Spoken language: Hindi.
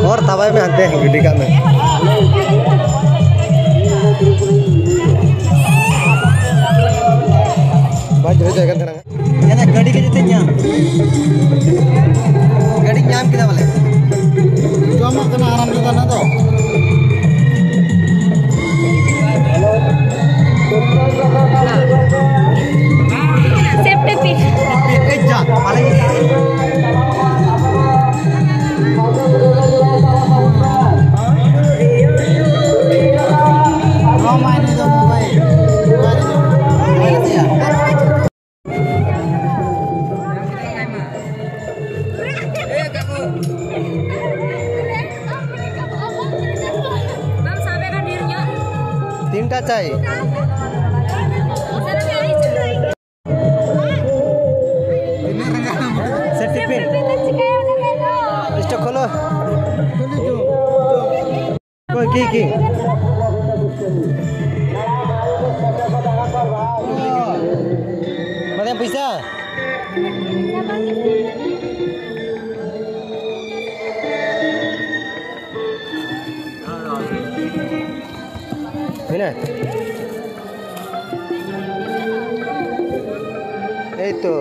और तवाई में आते हैं गिडी का में बात जो जगह करना है ना गाड़ी के जितने न्याम गाड़ी न्याम किधर वाले जो हम करना आराम से करना तो सेफ्टी पिक जा वाले तीनटा चाहिए इसको खोलो कोई की मतलब पैसा है ना ये तो